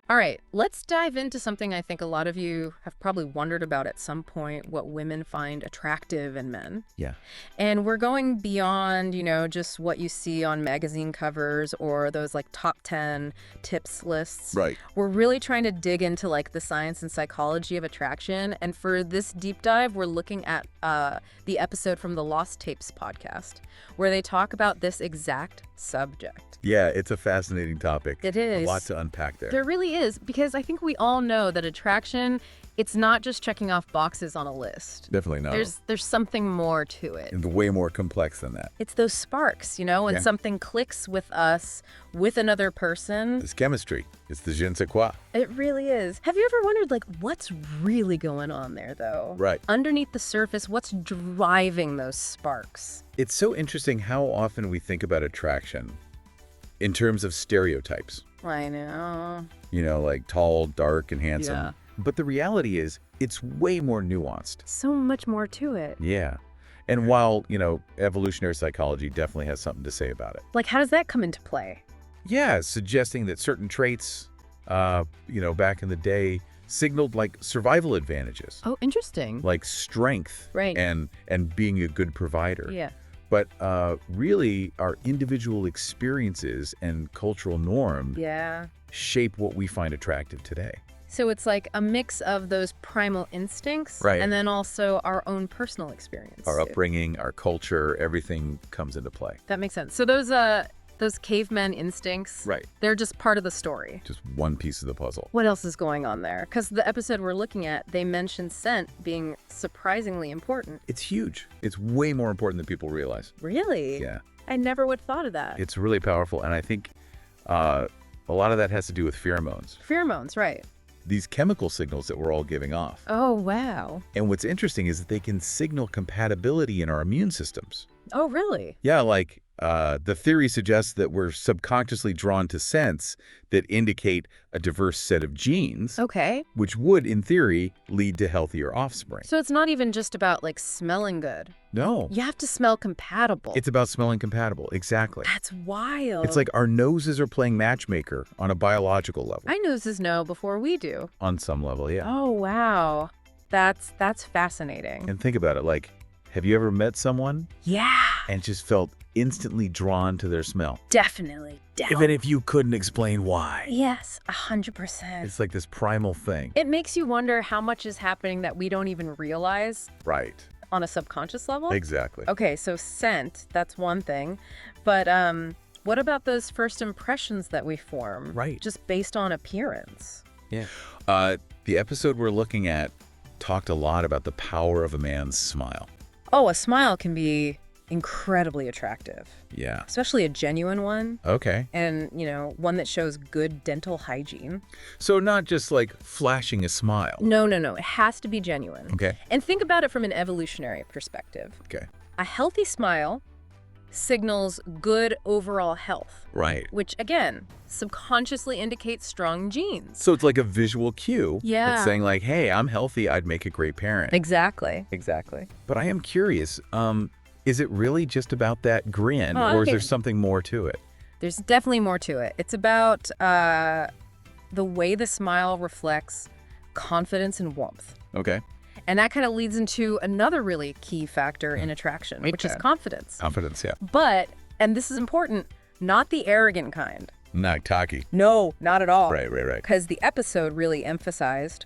All right, let's dive into something I think a lot of you have probably wondered about at some point, what women find attractive in men. Yeah. And we're going beyond, just what you see on magazine covers or those like top 10 tips lists. Right. We're really trying to dig into like the science and psychology of attraction. And for this deep dive, we're looking at the episode from the Lost Tapes podcast, where they talk about this exact subject. Yeah, it's a fascinating topic. It is. A lot to unpack there. There really is, because I think we all know that attraction, it's not just checking off boxes on a list. Definitely not. There's something more to it. And way more complex than that. It's those sparks, when Yeah. something clicks with us, with another person. It's chemistry. It's the je ne sais quoi. It really is. Have you ever wondered, like, what's really going on there, though? Right. Underneath the surface, what's driving those sparks? It's so interesting how often we think about attraction in terms of stereotypes. I know. Like tall, dark, and handsome. Yeah. But the reality is, it's way more nuanced. So much more to it. Yeah. And while, evolutionary psychology definitely has something to say about it. Like, how does that come into play? Yeah, suggesting that certain traits, back in the day, signaled like survival advantages, Oh, interesting. like strength, Right. and being a good provider. Yeah. But really, our individual experiences and cultural norm Yeah. shape what we find attractive today. So it's like a mix of those primal instincts, Right. and then also our own personal experience. Our too. upbringing, our culture, everything comes into play. That makes sense. So those caveman instincts, Right. they're just part of the story. Just one piece of the puzzle. What else is going on there? Because the episode we're looking at, they mentioned scent being surprisingly important. It's huge. It's way more important than people realize. Really? Yeah. I never would have thought of that. It's really powerful. And I think a lot of that has to do with pheromones. Pheromones, right. These chemical signals that we're all giving off. Oh, wow. And what's interesting is that they can signal compatibility in our immune systems. Oh, really? Yeah, like the theory suggests that we're subconsciously drawn to scents that indicate a diverse set of genes, Okay. which would, in theory, lead to healthier offspring. So it's not even just about like smelling good. No, You have to smell compatible. it's about smelling compatible. Exactly. That's wild. It's like our noses are playing matchmaker on a biological level. Our noses know before we do. On some level, yeah. Oh, wow. That's fascinating. And think about it, like, have you ever met someone Yeah, and just felt instantly drawn to their smell? definitely. Even if you couldn't explain why. Yes, 100%. It's like this primal thing. It makes you wonder how much is happening that we don't even realize Right. on a subconscious level. Exactly. Okay, so scent, that's one thing. But what about those first impressions that we form? Right. Just based on appearance. Yeah. The episode we're looking at talked a lot about the power of a man's smile. Oh, a smile can be incredibly attractive, Yeah. especially a genuine one. Okay. And, one that shows good dental hygiene. So not just like flashing a smile. No. It has to be genuine. Okay. And think about it from an evolutionary perspective. Okay. A healthy smile signals good overall health, Right. which, again, subconsciously indicates strong genes. So it's like a visual cue. Yeah. That's saying like, hey, I'm healthy. I'd make a great parent. Exactly. But I am curious, is it really just about that grin, Oh, or is okay. there something more to it? There's definitely more to it. It's about the way the smile reflects confidence and warmth. Okay. And that kind of leads into another really key factor in attraction, which is Okay. confidence. Confidence, yeah. But, and this is important, not the arrogant kind. Not cocky. No, not at all. Right. Because the episode really emphasized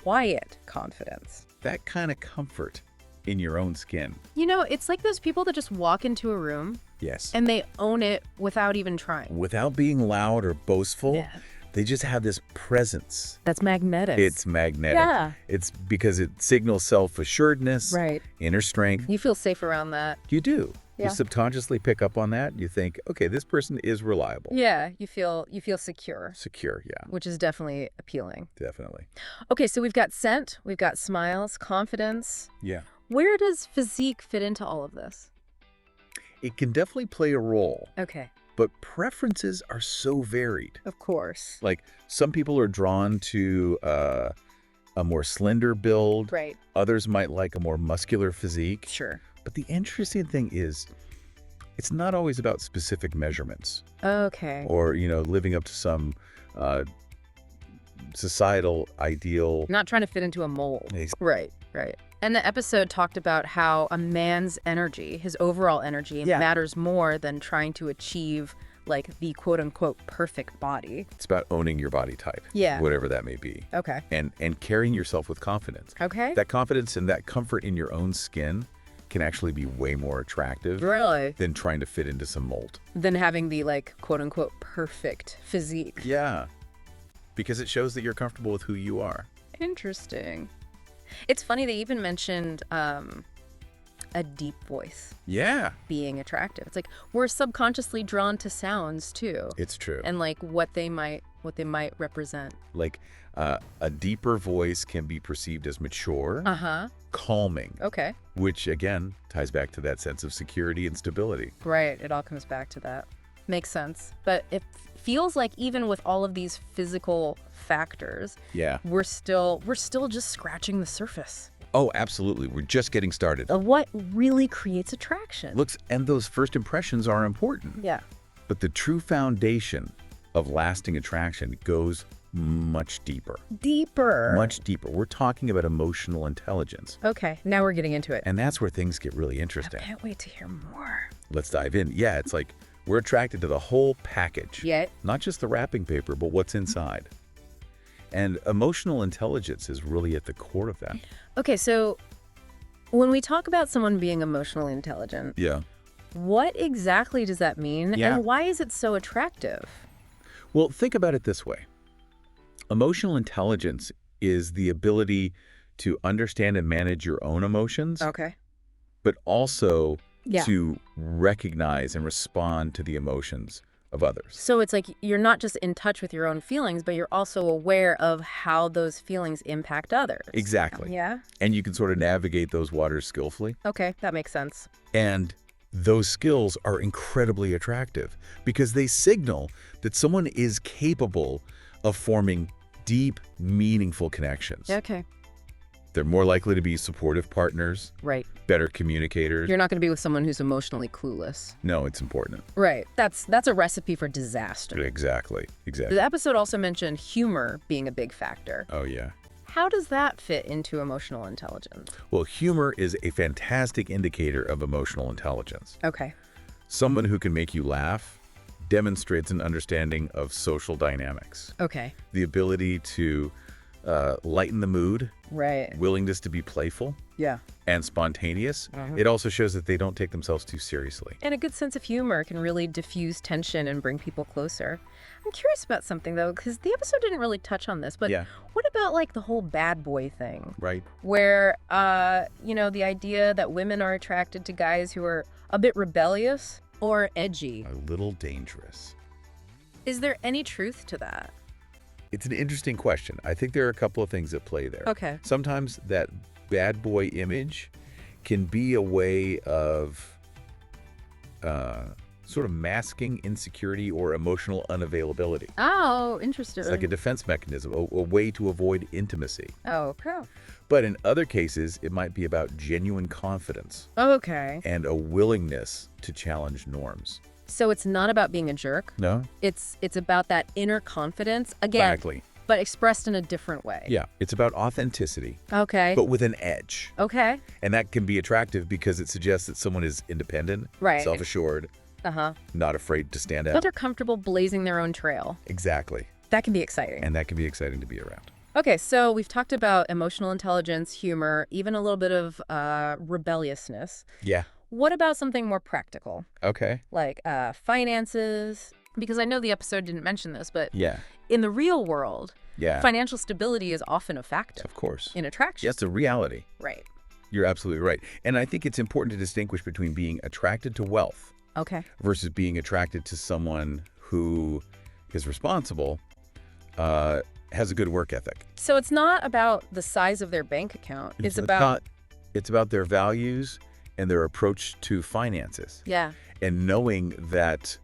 quiet confidence. That kind of comfort in your own skin. It's like those people that just walk into a room Yes. and they own it without even trying. Without being loud or boastful, Yeah. they just have this presence. That's magnetic. It's magnetic. Yeah. It's because it signals self-assuredness, Right. inner strength. You feel safe around that. You do. Yeah. You subconsciously pick up on that. You think, okay, this person is reliable. Yeah, you feel secure, Secure, yeah, which is definitely appealing. definitely. Okay, so we've got scent, we've got smiles, confidence. Yeah. Where does physique fit into all of this? It can definitely play a role, Okay, but preferences are so varied. of course. Like some people are drawn to a more slender build. Right, Others might like a more muscular physique. sure. But the interesting thing is, it's not always about specific measurements Okay. or, living up to some societal ideal. Not trying to fit into a mold. Ex- Right. And the episode talked about how a man's energy, his overall energy, Yeah. matters more than trying to achieve like the quote-unquote perfect body. It's about owning your body type, Yeah. whatever that may be, Okay. and carrying yourself with confidence. Okay. That confidence and that comfort in your own skin can actually be way more attractive Really? than trying to fit into some mold. Than having the like quote-unquote perfect physique. Yeah, because it shows that you're comfortable with who you are. Interesting. It's funny they even mentioned a deep voice Yeah, being attractive. It's like we're subconsciously drawn to sounds too, it's true. and like what they might represent. Like a deeper voice can be perceived as mature, calming, Okay. which again ties back to that sense of security and stability. Right. It all comes back to that. Makes sense. But it feels like even with all of these physical factors, Yeah. we're still just scratching the surface Oh, absolutely. We're just getting started. of what really creates attraction. Looks, and those first impressions are important. Yeah. But the true foundation of lasting attraction goes much deeper. Deeper. Much deeper. We're talking about emotional intelligence. Okay. Now we're getting into it. And that's where things get really interesting. Can't wait to hear more. Let's dive in. Yeah, it's like we're attracted to the whole package. Yeah. Not just the wrapping paper, but what's inside. And emotional intelligence is really at the core of that. Okay, so when we talk about someone being emotionally intelligent, Yeah. what exactly does that mean? Yeah. And why is it so attractive? Well, think about it this way. Emotional intelligence is the ability to understand and manage your own emotions, Okay. but also Yeah. to recognize and respond to the emotions of others. So it's like you're not just in touch with your own feelings, but you're also aware of how those feelings impact others. Exactly. Yeah. And you can sort of navigate those waters skillfully. Okay, that makes sense. And those skills are incredibly attractive because they signal that someone is capable of forming deep, meaningful connections. Okay. They're more likely to be supportive partners, Right. better communicators. You're not going to be with someone who's emotionally clueless. No, it's important. Right. That's a recipe for disaster. Exactly. Exactly. The episode also mentioned humor being a big factor. Oh, yeah. How does that fit into emotional intelligence? Well, humor is a fantastic indicator of emotional intelligence. Okay. Someone who can make you laugh demonstrates an understanding of social dynamics, Okay. the ability to lighten the mood, Right. willingness to be playful Yeah. and spontaneous. It also shows that they don't take themselves too seriously. And a good sense of humor can really diffuse tension and bring people closer. I'm curious about something, though, because the episode didn't really touch on this, but Yeah. what about, like, the whole bad boy thing? Right? Where, the idea that women are attracted to guys who are a bit rebellious or edgy. A little dangerous. Is there any truth to that? It's an interesting question. I think there are a couple of things at play there. Okay. Sometimes that bad boy image can be a way of sort of masking insecurity or emotional unavailability. Oh, interesting. It's like a defense mechanism, a way to avoid intimacy. Oh, okay. But in other cases, it might be about genuine confidence Okay. and a willingness to challenge norms. So it's not about being a jerk. No? It's about that inner confidence, again, Exactly. but expressed in a different way. Yeah, it's about authenticity, Okay. but with an edge. Okay. And that can be attractive because it suggests that someone is independent, Right. self-assured, Uh-huh. not afraid to stand But out. they're comfortable blazing their own trail. Exactly. That can be exciting. And that can be exciting to be around. Okay, so we've talked about emotional intelligence, humor, even a little bit of rebelliousness. Yeah. What about something more practical, Okay. like finances? Because I know the episode didn't mention this, but Yeah. in the real world, Yeah. financial stability is often a factor Of course. in attraction. Yes, a reality. Right. You're absolutely right. And I think it's important to distinguish between being attracted to wealth Okay. versus being attracted to someone who is responsible, has a good work ethic. So it's not about the size of their bank account. It's about It's about their values and their approach to finances. yeah. And knowing that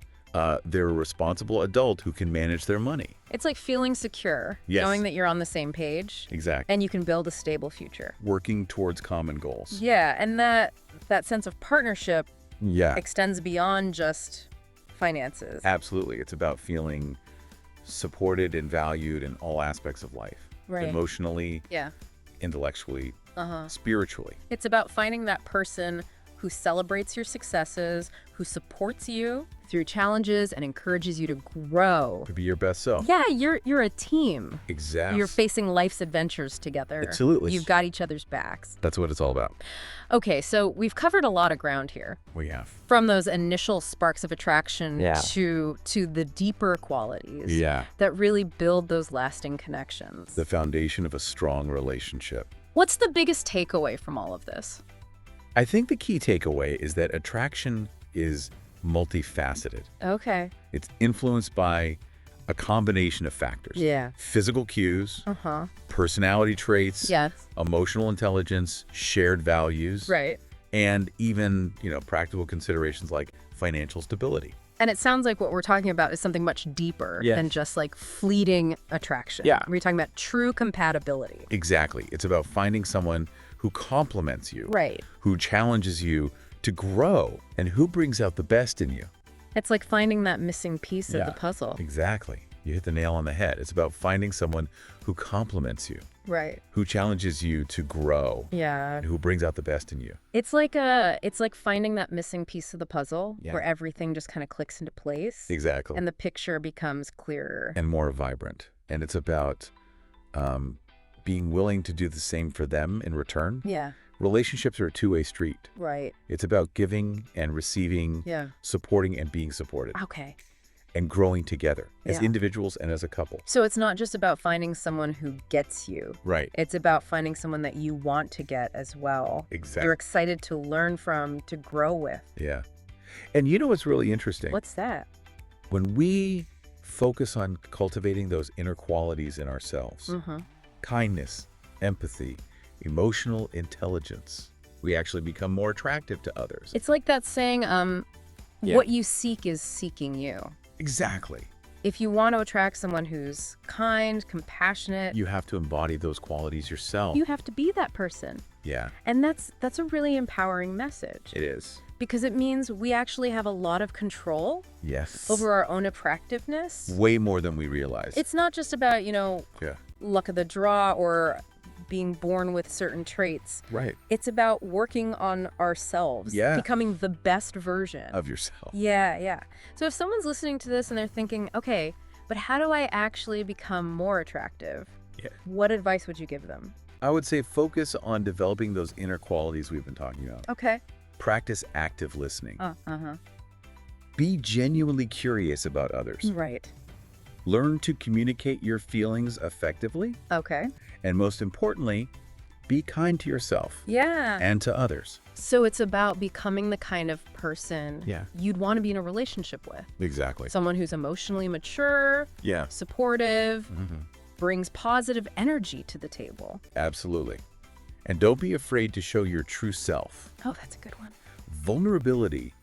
they're a responsible adult who can manage their money. It's like feeling secure, Yes. knowing that you're on the same page Exactly. and you can build a stable future. Working towards common goals. Yeah, and that sense of partnership Yeah, extends beyond just finances. absolutely. It's about feeling supported and valued in all aspects of life. Right. Emotionally, Yeah. intellectually, spiritually. It's about finding that person who celebrates your successes, who supports you through challenges and encourages you to grow. To be your best self. Yeah, you're a team. Exactly. You're facing life's adventures together. Absolutely. You've got each other's backs. That's what it's all about. Okay, so we've covered a lot of ground here. We have. From those initial sparks of attraction Yeah. to the deeper qualities Yeah. that really build those lasting connections. The foundation of a strong relationship. What's the biggest takeaway from all of this? I think the key takeaway is that attraction is multifaceted. Okay. It's influenced by a combination of factors. Yeah. Physical cues, Uh-huh. personality traits, Yes. emotional intelligence, shared values, Right. and even, practical considerations like financial stability. And it sounds like what we're talking about is something much deeper Yes. than just like fleeting attraction. Yeah. We're talking about true compatibility. Exactly. It's about finding someone who complements you, Right. who challenges you to grow, and who brings out the best in you. It's like finding that missing piece of Yeah. the puzzle. Exactly. You hit the nail on the head. It's about finding someone who complements you, Right. who challenges you to grow, Yeah. and who brings out the best in you. It's like finding that missing piece of the puzzle Yeah. where everything just kind of clicks into place Exactly. and the picture becomes clearer. And more vibrant. And it's about being willing to do the same for them in return. Yeah. Relationships are a two-way street. Right. It's about giving and receiving, Yeah. supporting and being supported, Okay. and growing together as Yeah. individuals and as a couple. So it's not just about finding someone who gets you. Right. It's about finding someone that you want to get as well. Exactly. You're excited to learn from, to grow with. Yeah. And you know what's really interesting? What's that? When we focus on cultivating those inner qualities in ourselves, Mm-hmm. kindness, empathy, emotional intelligence, we actually become more attractive to others. It's like that saying, Yeah. what you seek is seeking you. Exactly. If you want to attract someone who's kind, compassionate, You have to embody those qualities yourself. you have to be that person. Yeah, And that's a really empowering message it is. because it means we actually have a lot of control Yes. over our own attractiveness. Way more than we realize. It's not just about, Yeah. luck of the draw or being born with certain traits. Right. It's about working on ourselves, Yeah. becoming the best version. Of yourself. Yeah, yeah. So if someone's listening to this and they're thinking, okay, but how do I actually become more attractive? Yeah. What advice would you give them? I would say focus on developing those inner qualities we've been talking about. Okay. Practice active listening. Uh-huh. Be genuinely curious about others. Right. Learn to communicate your feelings effectively. Okay. And most importantly, be kind to yourself Yeah. and to others. So it's about becoming the kind of person Yeah. you'd want to be in a relationship with. Exactly. Someone who's emotionally mature, Yeah. supportive, Mhm. brings positive energy to the table. Absolutely. And don't be afraid to show your true self. Oh, that's a good one. Vulnerability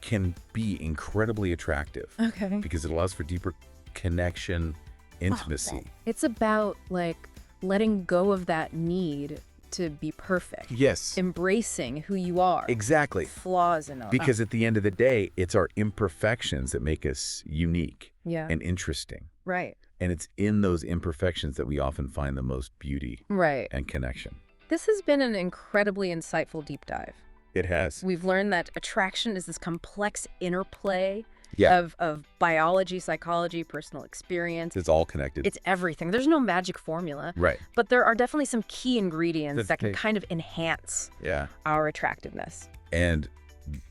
can be incredibly attractive Okay. because it allows for deeper connection, intimacy. It's about like letting go of that need to be perfect. Yes, Embracing who you are. exactly. Flaws and all. Because at the end of the day, it's our imperfections that make us unique yeah. and interesting. Right. And it's in those imperfections that we often find the most beauty Right. and connection. This has been an incredibly insightful deep dive. It has. We've learned that attraction is this complex interplay Yeah. of biology, psychology, personal experience. It's all connected. It's everything. There's no magic formula, Right. but there are definitely some key ingredients that can Okay. kind of enhance Yeah. our attractiveness. And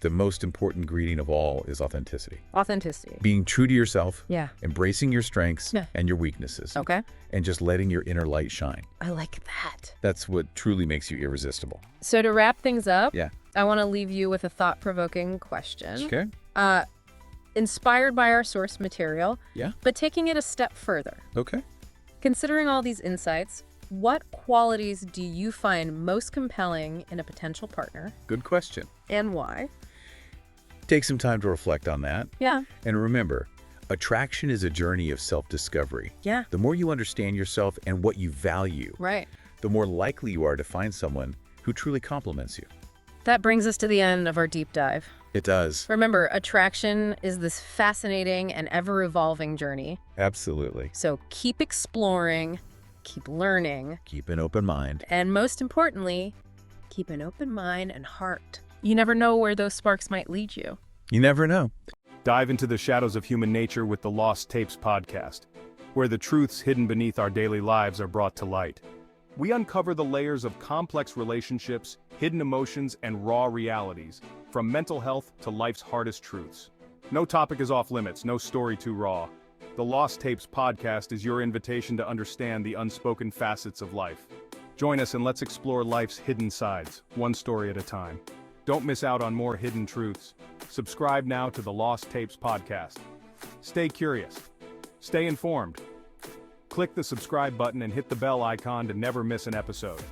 the most important ingredient of all is authenticity. Authenticity. Being true to yourself, Yeah. embracing your strengths Yeah. and your weaknesses, Okay. and just letting your inner light shine. I like that. That's what truly makes you irresistible. So to wrap things up, Yeah. I want to leave you with a thought-provoking question. Okay. Inspired by our source material, Yeah. but taking it a step further. Okay. Considering all these insights, what qualities do you find most compelling in a potential partner Good question. and why? Take some time to reflect on that. Yeah. And remember, attraction is a journey of self-discovery. Yeah. The more you understand yourself and what you value, Right. the more likely you are to find someone who truly complements you. That brings us to the end of our deep dive. It does. Remember, attraction is this fascinating and ever-evolving journey. Absolutely. So keep exploring, keep learning, Keep an open mind. and most importantly, keep an open mind and heart. You never know where those sparks might lead you. You never know. Dive into the shadows of human nature with the Lost Tapes podcast, where the truths hidden beneath our daily lives are brought to light. We uncover the layers of complex relationships, hidden emotions, and raw realities, from mental health to life's hardest truths. No topic is off limits, no story too raw. The Lost Tapes podcast is your invitation to understand the unspoken facets of life. Join us and let's explore life's hidden sides, one story at a time. Don't miss out on more hidden truths. Subscribe now to the Lost Tapes podcast. Stay curious. Stay informed. Click the subscribe button and hit the bell icon to never miss an episode.